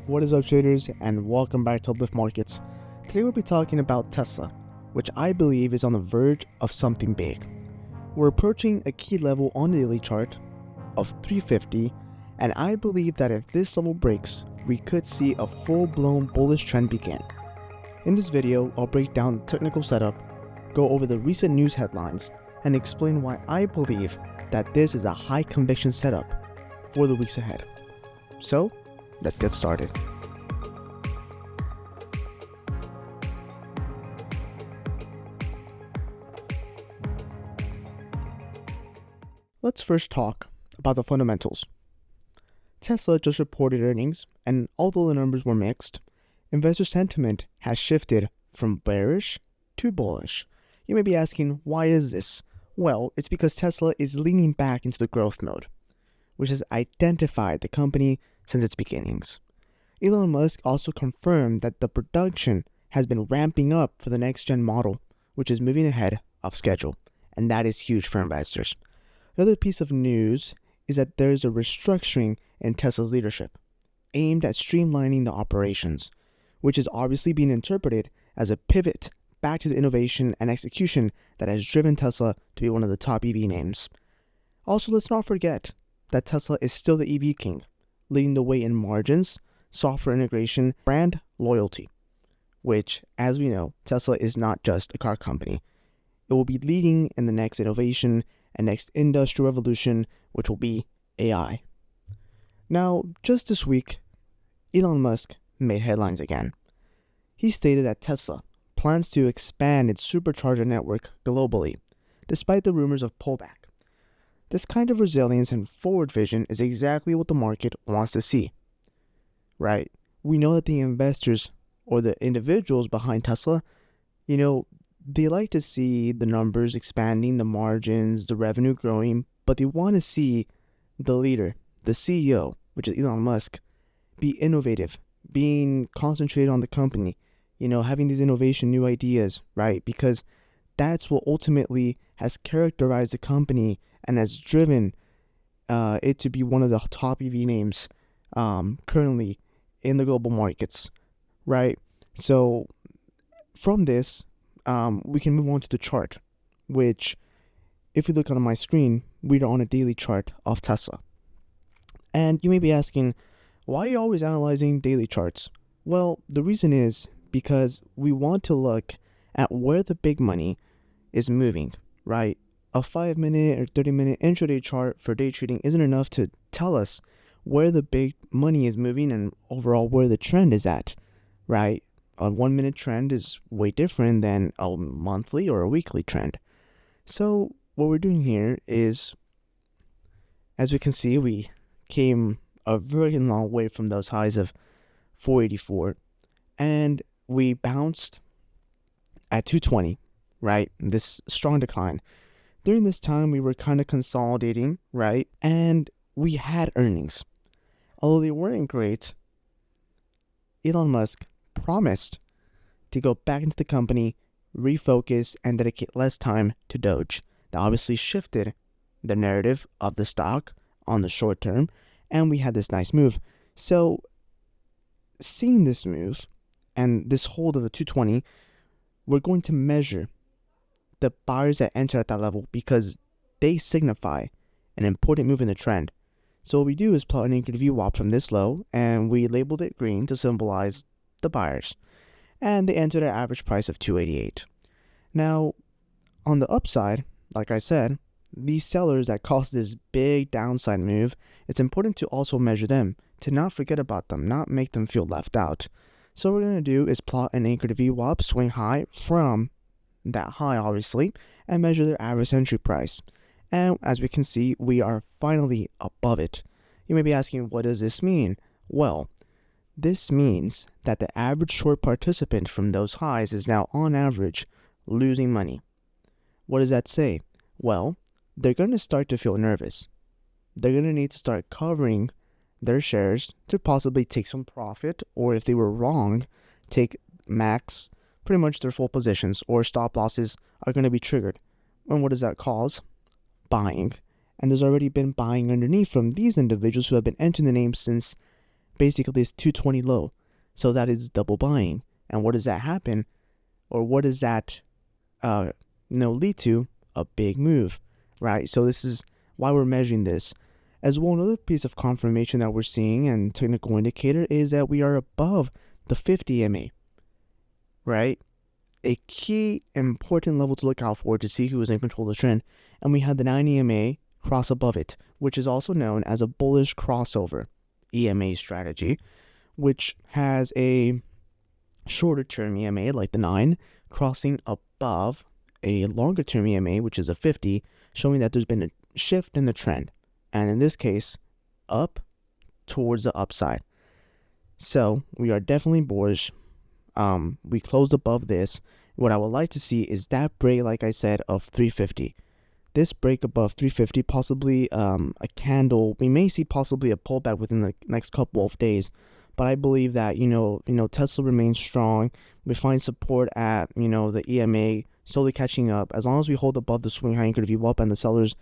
What is up, traders, and welcome back to Uplift Markets. Today we'll be talking about Tesla, which I believe is on the verge of something big. We're approaching a key level on the daily chart of 350, and I believe that if this level breaks, we could see a full-blown bullish trend begin. In this video, I'll break down the technical setup, go over the recent news headlines, and explain why I believe that this is a high conviction setup for the weeks ahead. So, let's get started. Let's first talk about the fundamentals. Tesla just reported earnings, and although the numbers were mixed, investor sentiment has shifted from bearish to bullish. You may be asking, why is this? Well, it's because Tesla is leaning back into the growth mode, which has identified the company since its beginnings. Elon Musk also confirmed that the production has been ramping up for the next-gen model, which is moving ahead of schedule, and that is huge for investors. Another piece of news is that there is a restructuring in Tesla's leadership, aimed at streamlining the operations, which is obviously being interpreted as a pivot back to the innovation and execution that has driven Tesla to be one of the top EV names. Also, let's not forget that Tesla is still the EV king, leading the way in margins, software integration, brand loyalty, which, as we know, Tesla is not just a car company. It will be leading in the next innovation and next industrial revolution, which will be AI. Now, just this week, Elon Musk made headlines again. He stated that Tesla plans to expand its supercharger network globally, despite the rumors of pullback. This kind of resilience and forward vision is exactly what the market wants to see, right? We know that the investors or the individuals behind Tesla, they like to see the numbers expanding, the margins, the revenue growing, but they want to see the leader, the CEO, which is Elon Musk, be innovative, being concentrated on the company, having these innovation, new ideas, right? Because that's what ultimately has characterized the company and has driven it to be one of the top EV names currently in the global markets, right? So from this, we can move on to the chart, which, if you look on my screen, we are on a daily chart of Tesla. And you may be asking, why are you always analyzing daily charts? Well, the reason is because we want to look at where the big money is moving, right? A 5-minute or 30-minute intraday chart for day trading isn't enough to tell us where the big money is moving and overall where the trend is at, right? A 1-minute trend is way different than a monthly or a weekly trend. So what we're doing here is, as we can see, we came a very long way from those highs of 484, and we bounced at 220, right? This strong decline. During this time, we were kind of consolidating, right? And we had earnings. Although they weren't great, Elon Musk promised to go back into the company, refocus, and dedicate less time to Doge. That obviously shifted the narrative of the stock on the short term, and we had this nice move. So, seeing this move and this hold of the 220, we're going to measure the buyers that enter at that level because they signify an important move in the trend. So what we do is plot an anchored VWAP from this low, and we labeled it green to symbolize the buyers. And they entered at an average price of 288. Now, on the upside, like I said, these sellers that caused this big downside move, it's important to also measure them, to not forget about them, not make them feel left out. So what we're going to do is plot an anchored VWAP swing high from that high, obviously, and measure their average entry price. And as we can see, we are finally above it. You may be asking, what does this mean? Well, this means that the average short participant from those highs is now, on average, losing money. What does that say? Well, they're going to start to feel nervous. They're going to need to start covering their shares to possibly take some profit, or if they were wrong, take max, pretty much their full positions, or stop losses are going to be triggered. And what does that cause? Buying. And there's already been buying underneath from these individuals who have been entering the name since basically this 220 low. So that is double buying. And what does that happen? Or what does that lead to? A big move, right? So this is why we're measuring this. As well, another piece of confirmation that we're seeing and technical indicator is that we are above the 50 EMA, right? A key important level to look out for to see who is in control of the trend. And we had the 90 EMA cross above it, which is also known as a bullish crossover EMA strategy, which has a shorter term EMA like the 9 crossing above a longer term EMA, which is a 50, showing that there's been a shift in the trend. And in this case, up towards the upside. So we are definitely bullish. We closed above this. What I would like to see is that break, like I said, of 350. This break above 350, possibly a candle. We may see possibly a pullback within the next couple of days. But I believe that, Tesla remains strong. We find support at, the EMA slowly catching up. As long as we hold above the swing high anchored VWAP and the sellers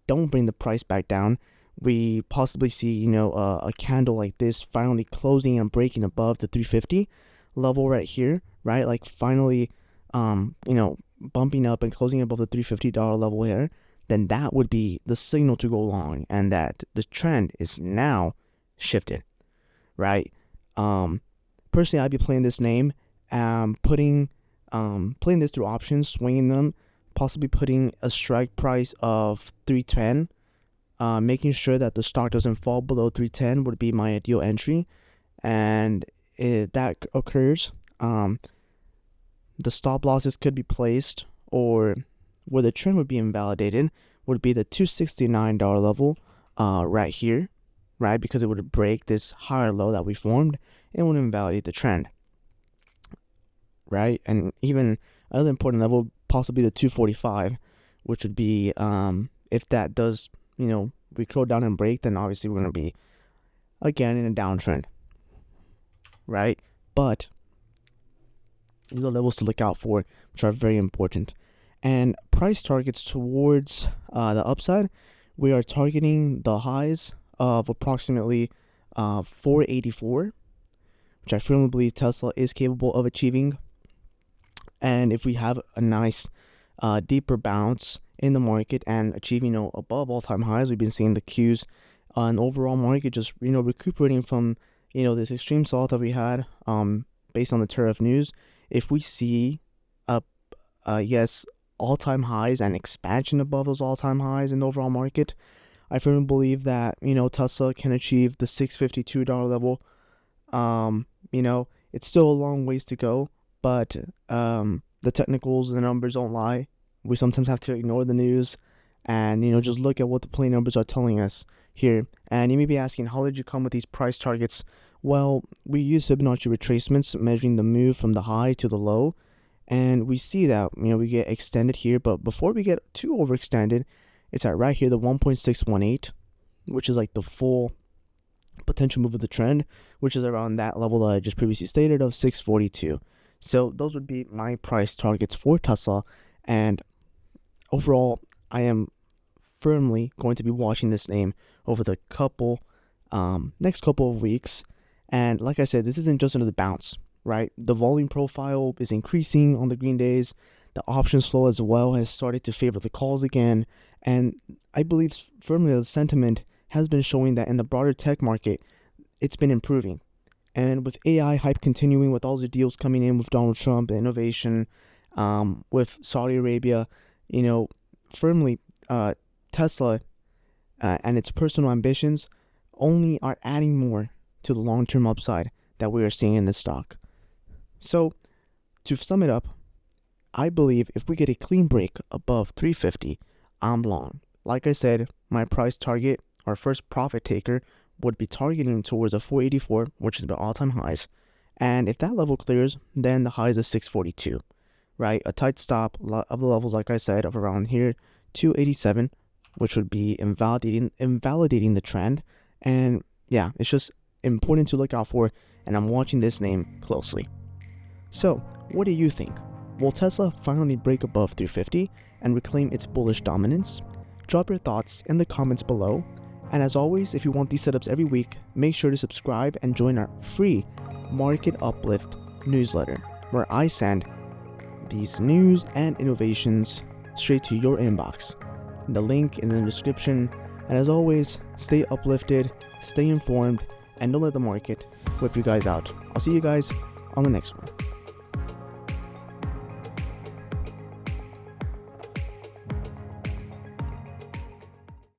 don't bring the price back down, we possibly see, a candle like this finally closing and breaking above the 350 level right here, right? Like finally, bumping up and closing above the $350 level here. Then that would be the signal to go long and that the trend is now shifted, right? Personally, I'd be playing this name, playing this through options, swinging them, possibly putting a strike price of 310, making sure that the stock doesn't fall below 310 would be my ideal entry. And if that occurs, the stop losses could be placed, or where the trend would be invalidated would be the $269 level, right here, right? Because it would break this higher low that we formed and would invalidate the trend, right? And even another important level, possibly the 245, which would be, if that does, we curl down and break, then obviously we're going to be again in a downtrend, right? But these are levels to look out for, which are very important. And price targets towards the upside, we are targeting the highs of approximately 484, which I firmly believe Tesla is capable of achieving. And if we have a nice deeper bounce in the market and achieving above all-time highs, we've been seeing the Qs on overall market just recuperating from this extreme sell that we had based on the tariff news. If we see all-time highs and expansion above those all-time highs in the overall market, I firmly believe that Tesla can achieve the $652 level. It's still a long ways to go, but the technicals and the numbers don't lie. We sometimes have to ignore the news and just look at what the plain numbers are telling us here. And you may be asking, how did you come with these price targets? Well, we use Fibonacci retracements, measuring the move from the high to the low, and we see that we get extended here. But before we get too overextended, it's at right here, the 1.618, which is like the full potential move of the trend, which is around that level that I just previously stated of 642. So those would be my price targets for Tesla. And overall, I am firmly going to be watching this name over the next couple of weeks. And like I said, this isn't just another bounce, right? The volume profile is increasing on the green days. The options flow as well has started to favor the calls again. And I believe firmly that the sentiment has been showing that in the broader tech market, it's been improving. And with AI hype continuing, with all the deals coming in with Donald Trump, innovation, with Saudi Arabia, firmly Tesla and its personal ambitions only are adding more to the long-term upside that we are seeing in this stock. So to sum it up, I believe if we get a clean break above 350, I'm long. Like I said, my price target, our first profit taker, would be targeting towards a 484, which is about all-time highs. And if that level clears, then the highs of 642, right? A tight stop of the levels, like I said, of around here, 287, which would be invalidating the trend. And yeah, it's just important to look out for, and I'm watching this name closely. So, what do you think? Will Tesla finally break above 350 and reclaim its bullish dominance? Drop your thoughts in the comments below. And as always, if you want these setups every week, make sure to subscribe and join our free Market Uplift newsletter, where I send these news and innovations straight to your inbox. The link in the description. And as always, stay uplifted, stay informed, and don't let the market whip you guys out. I'll see you guys on the next one.